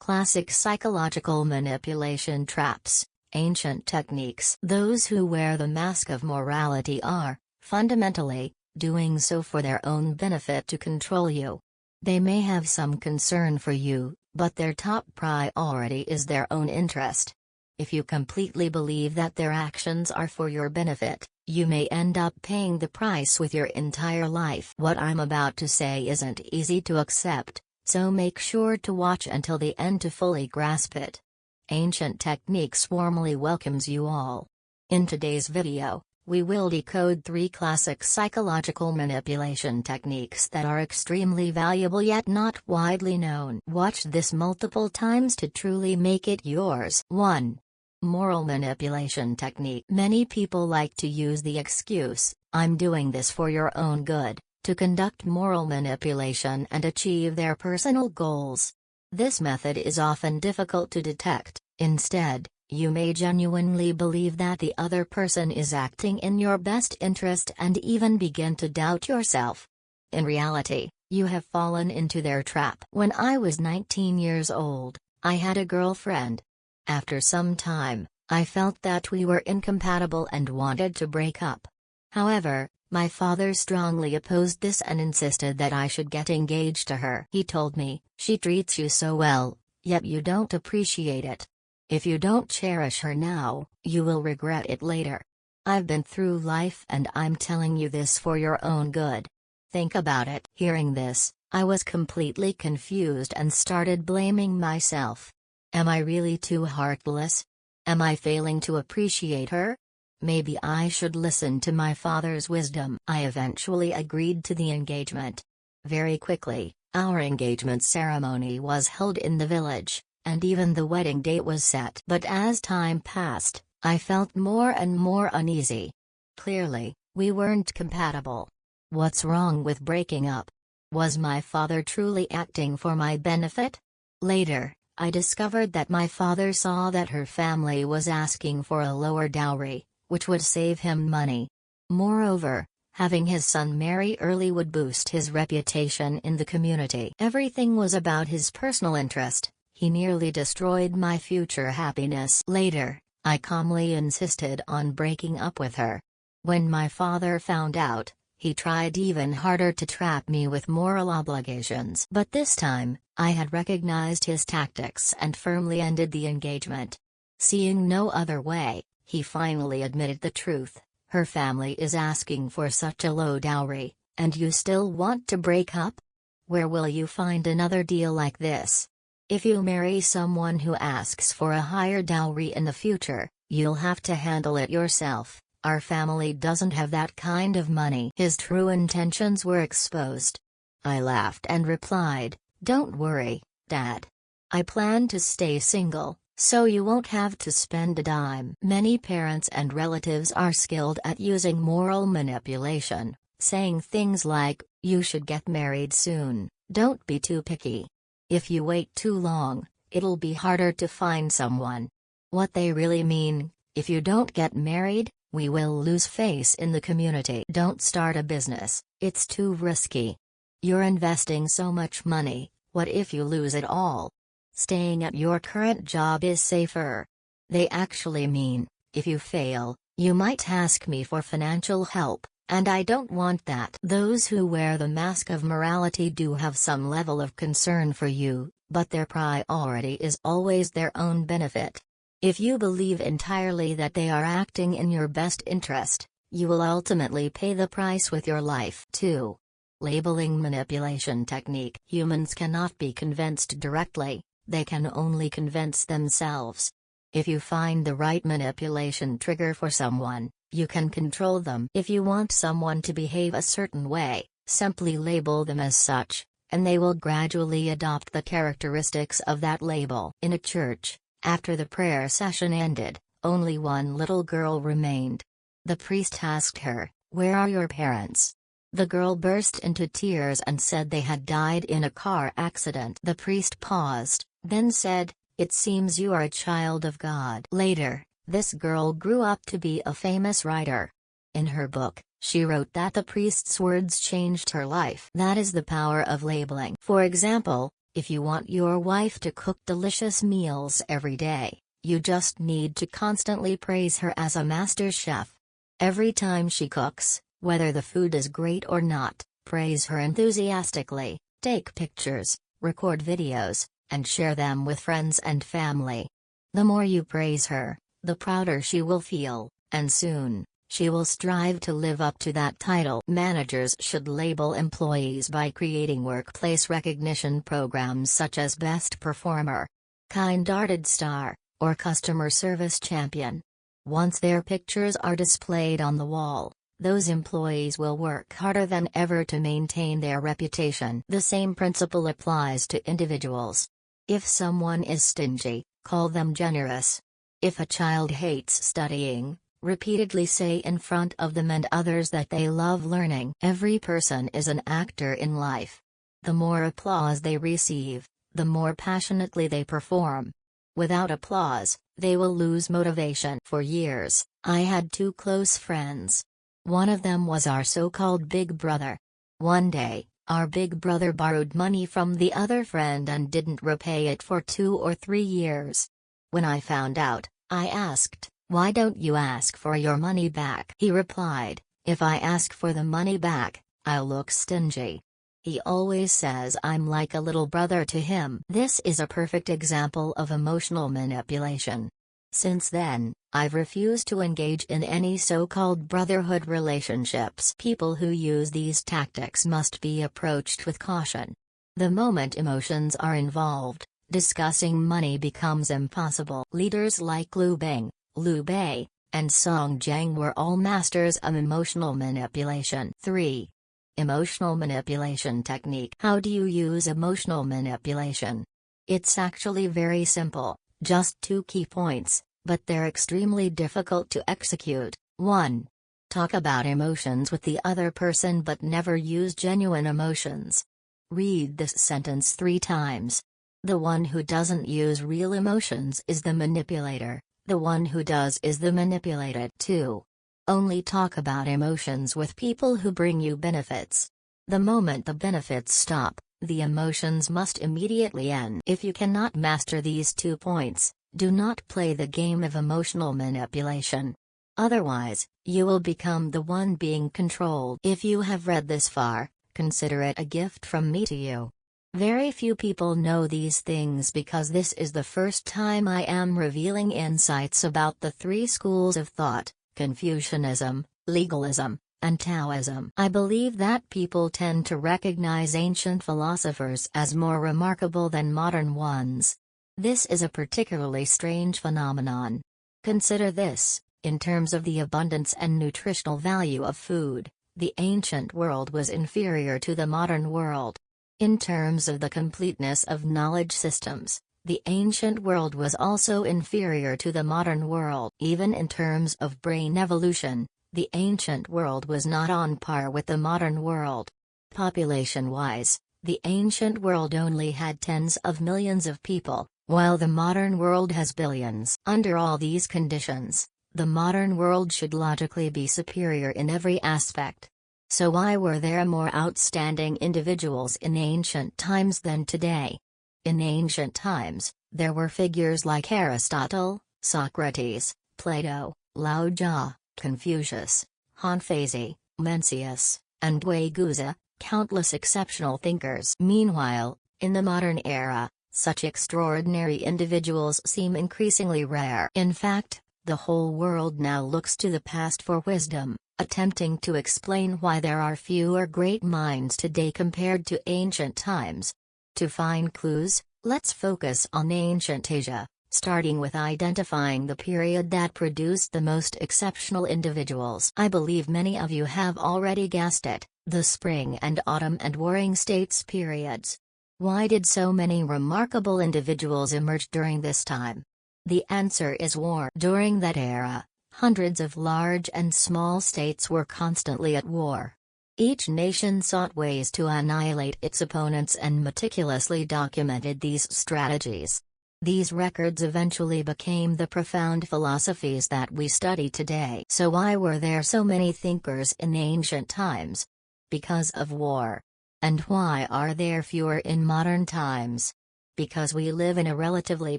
Classic psychological manipulation traps, ancient techniques. Those who wear the mask of morality are, fundamentally, doing so for their own benefit to control you. They may have some concern for you, but their top priority is their own interest. If you completely believe that their actions are for your benefit, you may end up paying the price with your entire life. What I'm about to say isn't easy to accept, so make sure to watch until the end to fully grasp it. Ancient Techniques warmly welcomes you all. In today's video, we will decode 3 classic psychological manipulation techniques that are extremely valuable yet not widely known. Watch this multiple times to truly make it yours. 1. Moral manipulation technique. Many people like to use the excuse, "I'm doing this for your own good," to conduct moral manipulation and achieve their personal goals. This method is often difficult to detect. Instead, you may genuinely believe that the other person is acting in your best interest and even begin to doubt yourself. In reality, you have fallen into their trap. When I was 19 years old, I had a girlfriend. After some time, I felt that we were incompatible and wanted to break up. However, my father strongly opposed this and insisted that I should get engaged to her. He told me, "She treats you so well, yet you don't appreciate it. If you don't cherish her now, you will regret it later. I've been through life and I'm telling you this for your own good. Think about it." Hearing this, I was completely confused and started blaming myself. Am I really too heartless? Am I failing to appreciate her? Maybe I should listen to my father's wisdom. I eventually agreed to the engagement. Very quickly, our engagement ceremony was held in the village, and even the wedding date was set. But as time passed, I felt more and more uneasy. Clearly, we weren't compatible. What's wrong with breaking up? Was my father truly acting for my benefit? Later, I discovered that my father saw that her family was asking for a lower dowry, which would save him money. Moreover, having his son marry early would boost his reputation in the community. Everything was about his personal interest. He nearly destroyed my future happiness. Later, I calmly insisted on breaking up with her. When my father found out, he tried even harder to trap me with moral obligations. But this time, I had recognized his tactics and firmly ended the engagement. Seeing no other way, he finally admitted the truth. Her family is asking for such a low dowry, and you still want to break up? Where will you find another deal like this? If you marry someone who asks for a higher dowry in the future, you'll have to handle it yourself. Our family doesn't have that kind of money. His true intentions were exposed. I laughed and replied, "Don't worry, Dad. I plan to stay single, so you won't have to spend a dime." Many parents and relatives are skilled at using moral manipulation, saying things like, "You should get married soon, don't be too picky. If you wait too long, it'll be harder to find someone." What they really mean, if you don't get married, we will lose face in the community. Don't start a business, it's too risky. You're investing so much money, what if you lose it all? Staying at your current job is safer. They actually mean, if you fail, you might ask me for financial help, and I don't want that. Those who wear the mask of morality do have some level of concern for you, but their priority is always their own benefit. If you believe entirely that they are acting in your best interest, you will ultimately pay the price with your life. 2. Labeling manipulation technique. Humans cannot be convinced directly, they can only convince themselves. If you find the right manipulation trigger for someone, you can control them. If you want someone to behave a certain way, simply label them as such, and they will gradually adopt the characteristics of that label. In a church, after the prayer session ended, only one little girl remained. The priest asked her, "Where are your parents?" The girl burst into tears and said they had died in a car accident. The priest paused, then said, "It seems you are a child of God." Later, this girl grew up to be a famous writer. In her book, she wrote that the priest's words changed her life. That is the power of labeling. For example, If you want your wife to cook delicious meals every day, you just need to constantly praise her as a master chef. Every time she cooks, whether the food is great or not, praise her enthusiastically, take pictures, record videos, and share them with friends and family. The more you praise her, the prouder she will feel, and soon, she will strive to live up to that title. Managers should label employees by creating workplace recognition programs such as Best Performer, Kind-Hearted Star, or Customer Service Champion. Once their pictures are displayed on the wall, those employees will work harder than ever to maintain their reputation. The same principle applies to individuals. If someone is stingy, call them generous. If a child hates studying, repeatedly say in front of them and others that they love learning. Every person is an actor in life. The more applause they receive, the more passionately they perform. Without applause, they will lose motivation. For years, I had two close friends. One of them was our so-called big brother. One day, our big brother borrowed money from the other friend and didn't repay it for 2 or 3 years. When I found out, I asked, "Why don't you ask for your money back?" He replied, "If I ask for the money back, I'll look stingy." He always says I'm like a little brother to him. This is a perfect example of emotional manipulation. Since then, I've refused to engage in any so-called brotherhood relationships. People who use these tactics must be approached with caution. The moment emotions are involved, discussing money becomes impossible. Leaders like Liu Bing, Liu Bei, and Song Jiang were all masters of emotional manipulation. 3. Emotional manipulation technique. How do you use emotional manipulation? It's actually very simple, just 2 key points, but they're extremely difficult to execute. 1. Talk about emotions with the other person but never use genuine emotions. Read this sentence 3 times. The one who doesn't use real emotions is the manipulator, the one who does is the manipulated. 2. Only talk about emotions with people who bring you benefits. The moment the benefits stop, the emotions must immediately end. If you cannot master these 2 points, do not play the game of emotional manipulation. Otherwise, you will become the one being controlled. If you have read this far, consider it a gift from me to you. Very few people know these things because this is the first time I am revealing insights about the 3 schools of thought: Confucianism, legalism, and Taoism. I believe that people tend to recognize ancient philosophers as more remarkable than modern ones. This is a particularly strange phenomenon. Consider this: in terms of the abundance and nutritional value of food, the ancient world was inferior to the modern world. In terms of the completeness of knowledge systems, the ancient world was also inferior to the modern world. Even in terms of brain evolution, the ancient world was not on par with the modern world. Population-wise, the ancient world only had tens of millions of people, while the modern world has billions. Under all these conditions, the modern world should logically be superior in every aspect. So why were there more outstanding individuals in ancient times than today? In ancient times, there were figures like Aristotle, Socrates, Plato, Lao Tzu, Confucius, Hanfei, Mencius, and Guizhou, countless exceptional thinkers. Meanwhile, in the modern era, such extraordinary individuals seem increasingly rare. In fact, the whole world now looks to the past for wisdom, attempting to explain why there are fewer great minds today compared to ancient times. To find clues, let's focus on ancient Asia, starting with identifying the period that produced the most exceptional individuals. I believe many of you have already guessed it, the Spring and Autumn and Warring States periods. Why did so many remarkable individuals emerge during this time? The answer is war. During that era, hundreds of large and small states were constantly at war. Each nation sought ways to annihilate its opponents and meticulously documented these strategies. These records eventually became the profound philosophies that we study today. So why were there so many thinkers in ancient times? Because of war. And why are there fewer in modern times? Because we live in a relatively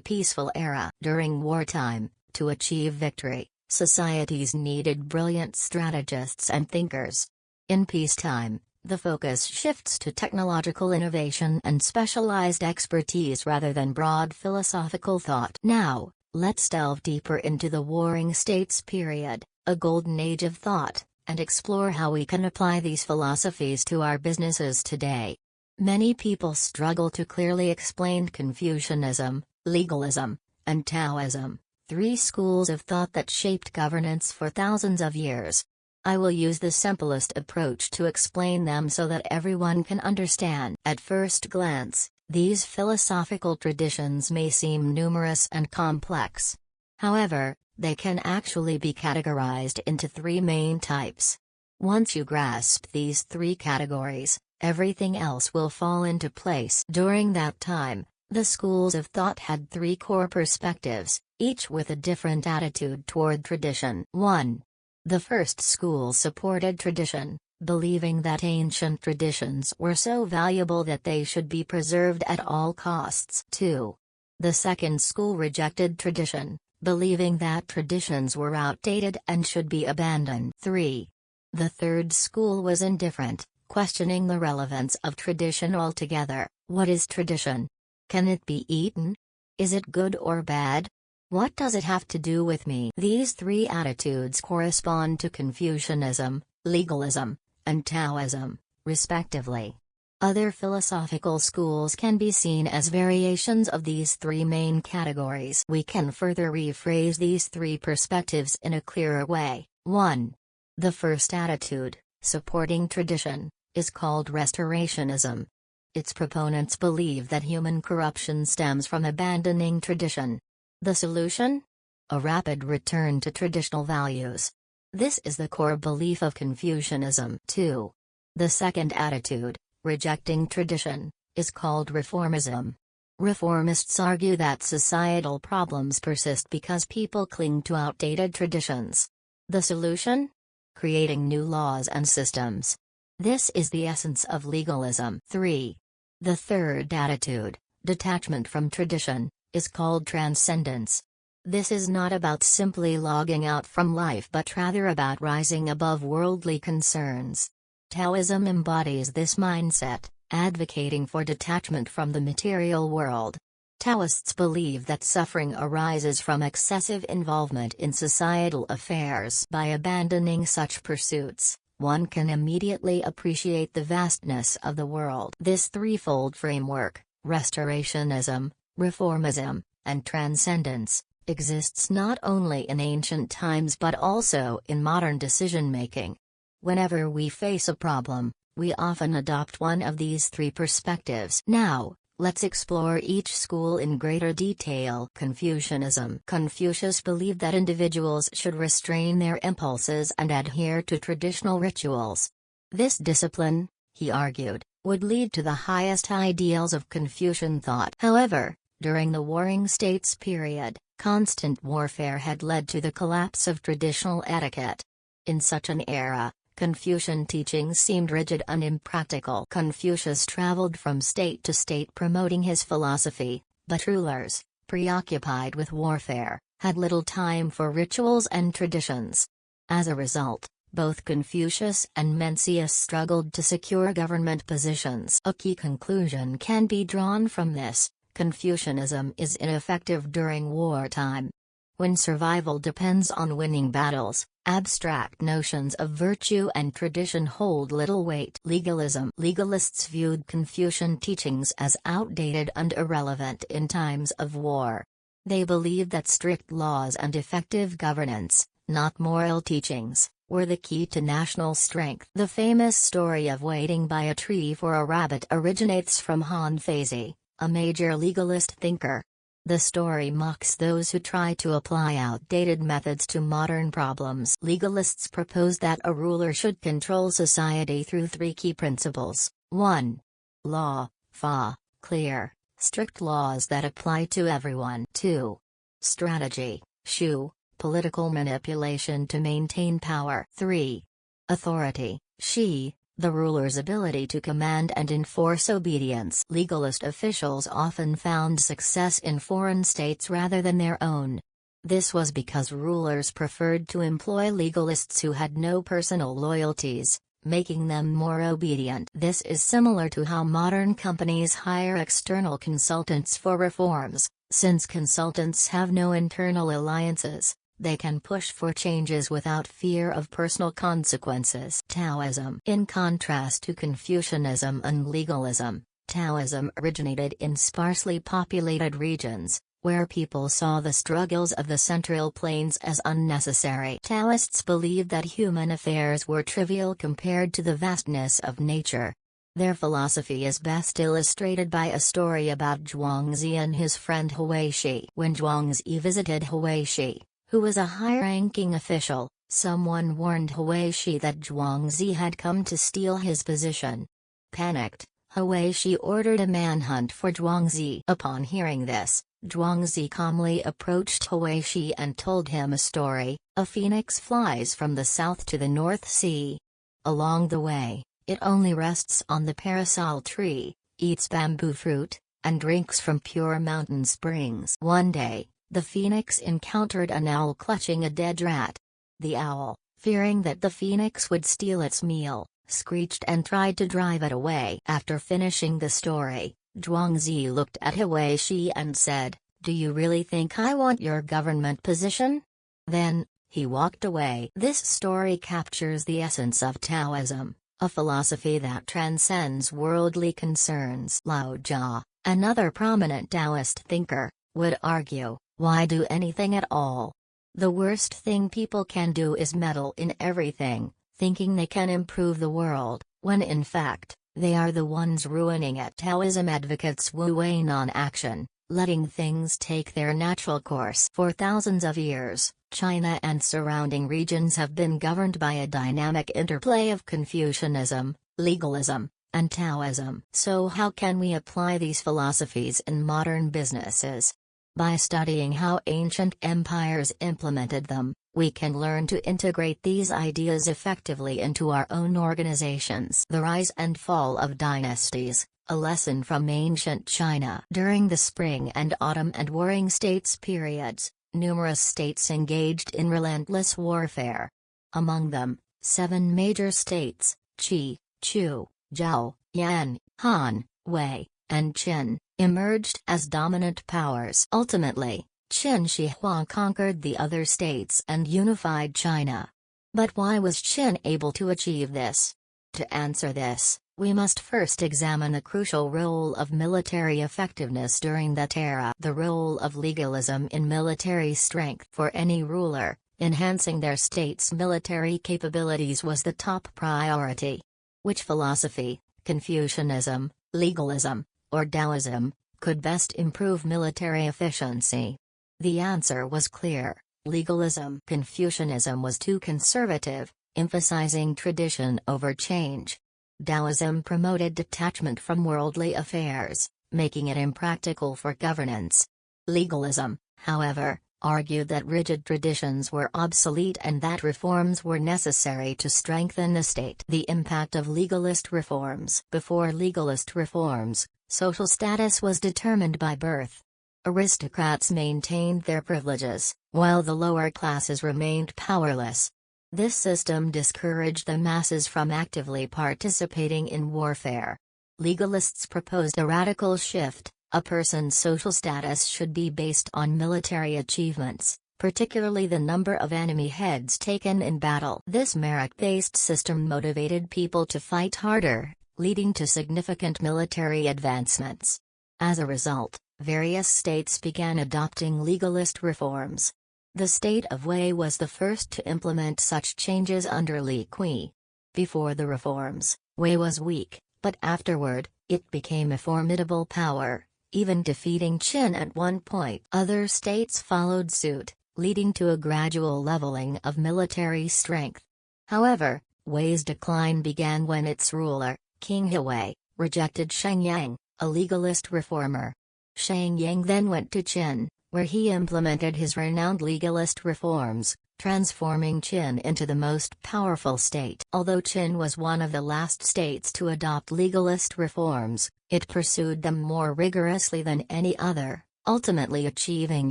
peaceful era. During wartime, to achieve victory, societies needed brilliant strategists and thinkers. In peacetime, the focus shifts to technological innovation and specialized expertise rather than broad philosophical thought. Now, let's delve deeper into the Warring States period, a golden age of thought, and explore how we can apply these philosophies to our businesses today. Many people struggle to clearly explain Confucianism, legalism, and Taoism, three schools of thought that shaped governance for thousands of years. I will use the simplest approach to explain them so that everyone can understand. At first glance, these philosophical traditions may seem numerous and complex. However, they can actually be categorized into three main types. Once you grasp these three categories, everything else will fall into place. During that time, the schools of thought had three core perspectives, each with a different attitude toward tradition. 1. The first school supported tradition, believing that ancient traditions were so valuable that they should be preserved at all costs. 2. The second school rejected tradition, believing that traditions were outdated and should be abandoned. 3. The third school was indifferent, questioning the relevance of tradition altogether. What is tradition? Can it be eaten? Is it good or bad? What does it have to do with me? These three attitudes correspond to Confucianism, legalism, and Taoism, respectively. Other philosophical schools can be seen as variations of these three main categories. We can further rephrase these three perspectives in a clearer way. 1. The first attitude, supporting tradition, is called restorationism. Its proponents believe that human corruption stems from abandoning tradition. The solution? A rapid return to traditional values. This is the core belief of Confucianism. 2. The second attitude, rejecting tradition, is called reformism. Reformists argue that societal problems persist because people cling to outdated traditions. The solution? Creating new laws and systems. This is the essence of legalism. 3. The third attitude, detachment from tradition, is called transcendence. This is not about simply logging out from life but rather about rising above worldly concerns. Taoism embodies this mindset, advocating for detachment from the material world. Taoists believe that suffering arises from excessive involvement in societal affairs. By abandoning such pursuits, one can immediately appreciate the vastness of the world. This threefold framework, restorationism, reformism, and transcendence, exists not only in ancient times but also in modern decision-making. Whenever we face a problem, we often adopt one of these three perspectives. Now, let's explore each school in greater detail. Confucianism. Confucius believed that individuals should restrain their impulses and adhere to traditional rituals. This discipline, he argued, would lead to the highest ideals of Confucian thought. However, during the Warring States period, constant warfare had led to the collapse of traditional etiquette. In such an era, Confucian teachings seemed rigid and impractical. Confucius traveled from state to state promoting his philosophy, but rulers, preoccupied with warfare, had little time for rituals and traditions. As a result, both Confucius and Mencius struggled to secure government positions. A key conclusion can be drawn from this: Confucianism is ineffective during wartime. When survival depends on winning battles, abstract notions of virtue and tradition hold little weight. Legalism. Legalists viewed Confucian teachings as outdated and irrelevant in times of war. They believed that strict laws and effective governance, not moral teachings, were the key to national strength. The famous story of waiting by a tree for a rabbit originates from Han Feizi, a major legalist thinker. The story mocks those who try to apply outdated methods to modern problems. Legalists propose that a ruler should control society through three key principles. 1. Law, fa, clear, strict laws that apply to everyone. 2. Strategy, shu, political manipulation to maintain power. 3. Authority, shi, The ruler's ability to command and enforce obedience. Legalist officials often found success in foreign states rather than their own. This was because rulers preferred to employ legalists who had no personal loyalties, making them more obedient. This is similar to how modern companies hire external consultants for reforms. Since consultants have no internal alliances, they can push for changes without fear of personal consequences. Taoism. In contrast to Confucianism and legalism, Taoism originated in sparsely populated regions, where people saw the struggles of the Central Plains as unnecessary. Taoists believed that human affairs were trivial compared to the vastness of nature. Their philosophy is best illustrated by a story about Zhuangzi and his friend Huishi. When Zhuangzi visited Huishi, who was a high-ranking official, someone warned Huishi that Zhuangzi had come to steal his position. Panicked, Huishi ordered a manhunt for Zhuangzi. Upon hearing this, Zhuangzi calmly approached Huishi and told him a story. A phoenix flies from the south to the North Sea. Along the way, it only rests on the parasol tree, eats bamboo fruit, and drinks from pure mountain springs. One day, the phoenix encountered an owl clutching a dead rat. The owl, fearing that the phoenix would steal its meal, screeched and tried to drive it away. After finishing the story, Zhuangzi looked at Huishi and said, "Do you really think I want your government position?" Then, he walked away. This story captures the essence of Taoism, a philosophy that transcends worldly concerns. Lao Jia, another prominent Taoist thinker, would argue, why do anything at all? The worst thing people can do is meddle in everything, thinking they can improve the world, when in fact, they are the ones ruining it. Taoism advocates Wu Wei non-action, letting things take their natural course. For thousands of years, China and surrounding regions have been governed by a dynamic interplay of Confucianism, legalism, and Taoism. So how can we apply these philosophies in modern businesses? By studying how ancient empires implemented them, we can learn to integrate these ideas effectively into our own organizations. The rise and fall of dynasties, a lesson from ancient China. During the Spring and Autumn and Warring States periods, numerous states engaged in relentless warfare. Among them, 7 major states, Qi, Chu, Zhao, Yan, Han, Wei, and Qin, emerged as dominant powers. Ultimately, Qin Shi Huang conquered the other states and unified China. But why was Qin able to achieve this? To answer this, we must first examine the crucial role of military effectiveness during that era. The role of legalism in military strength. For any ruler, enhancing their state's military capabilities was the top priority. Which philosophy, Confucianism, legalism, or Taoism, could best improve military efficiency? The answer was clear: legalism. Confucianism was too conservative, emphasizing tradition over change. Taoism promoted detachment from worldly affairs, making it impractical for governance. Legalism, however, argued that rigid traditions were obsolete and that reforms were necessary to strengthen the state. The impact of legalist reforms. Before legalist reforms, social status was determined by birth. Aristocrats maintained their privileges, while the lower classes remained powerless. This system discouraged the masses from actively participating in warfare. Legalists proposed a radical shift: a person's social status should be based on military achievements, particularly the number of enemy heads taken in battle. This merit-based system motivated people to fight harder, leading to significant military advancements. As a result, various states began adopting legalist reforms. The state of Wei was the first to implement such changes under Li Kui. Before the reforms, Wei was weak, but afterward, it became a formidable power, even defeating Qin at one point. Other states followed suit, leading to a gradual leveling of military strength. However, Wei's decline began when its ruler, King Hui, rejected Sheng Yang, a legalist reformer. Sheng Yang then went to Qin, where he implemented his renowned legalist reforms, transforming Qin into the most powerful state. Although Qin was one of the last states to adopt legalist reforms, it pursued them more rigorously than any other, ultimately achieving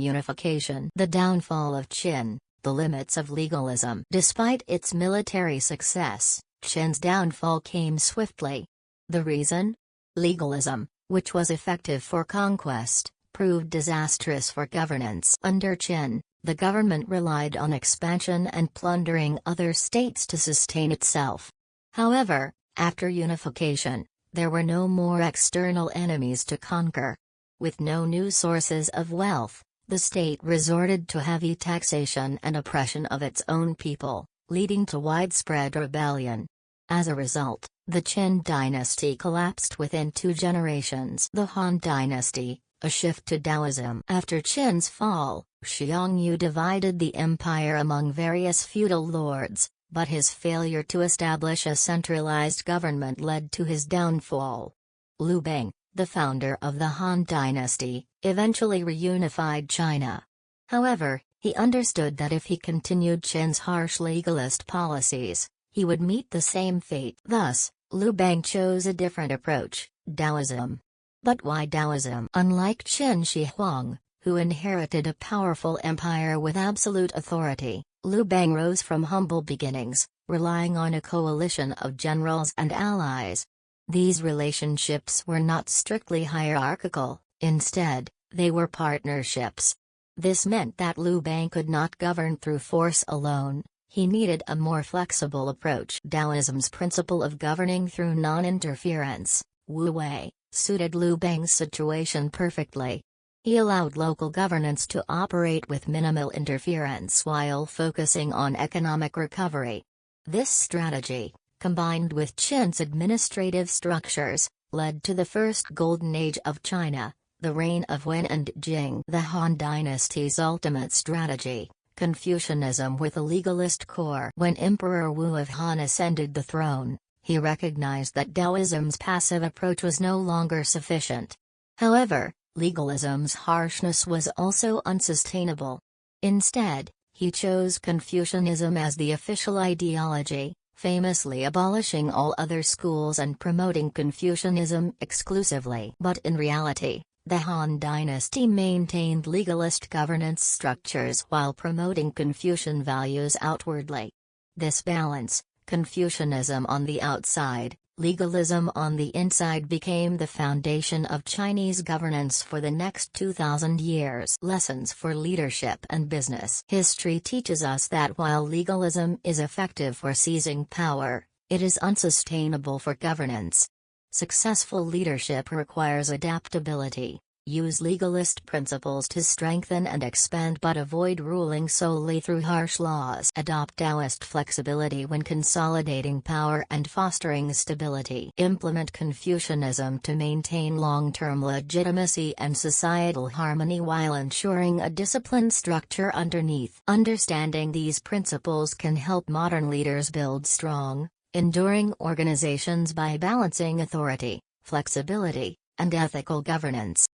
unification. The downfall of Qin, the limits of legalism. Despite its military success, Qin's downfall came swiftly. The reason? Legalism, which was effective for conquest, proved disastrous for governance. Under Qin, the government relied on expansion and plundering other states to sustain itself. However, after unification, there were no more external enemies to conquer. With no new sources of wealth, the state resorted to heavy taxation and oppression of its own people, leading to widespread rebellion. As a result, the Qin dynasty collapsed within 2 generations. The Han dynasty, a shift to Taoism. After Qin's fall, Xiongnu divided the empire among various feudal lords, but his failure to establish a centralized government led to his downfall. Liu Bang, the founder of the Han dynasty, eventually reunified China. However, he understood that if he continued Qin's harsh legalist policies, he would meet the same fate. Thus, Liu Bang chose a different approach, Taoism. But why Taoism? Unlike Qin Shi Huang, who inherited a powerful empire with absolute authority, Liu Bang rose from humble beginnings, relying on a coalition of generals and allies. These relationships were not strictly hierarchical, instead, they were partnerships. This meant that Liu Bang could not govern through force alone, he needed a more flexible approach. Taoism's principle of governing through non-interference, Wu Wei, suited Liu Bang's situation perfectly. He allowed local governance to operate with minimal interference while focusing on economic recovery. This strategy, combined with Qin's administrative structures, led to the first golden age of China, the reign of Wen and Jing. The Han dynasty's ultimate strategy, Confucianism with a legalist core. When Emperor Wu of Han ascended the throne, he recognized that Taoism's passive approach was no longer sufficient. However, legalism's harshness was also unsustainable. Instead, he chose Confucianism as the official ideology, famously abolishing all other schools and promoting Confucianism exclusively. But in reality, the Han dynasty maintained legalist governance structures while promoting Confucian values outwardly. This balance, Confucianism on the outside, legalism on the inside, became the foundation of Chinese governance for the next 2,000 years. Lessons for leadership and business. History teaches us that while legalism is effective for seizing power, it is unsustainable for governance. Successful leadership requires adaptability. Use legalist principles to strengthen and expand but avoid ruling solely through harsh laws. Adopt Taoist flexibility when consolidating power and fostering stability. Implement Confucianism to maintain long-term legitimacy and societal harmony while ensuring a disciplined structure underneath. Understanding these principles can help modern leaders build strong, enduring organizations by balancing authority, flexibility, and ethical governance.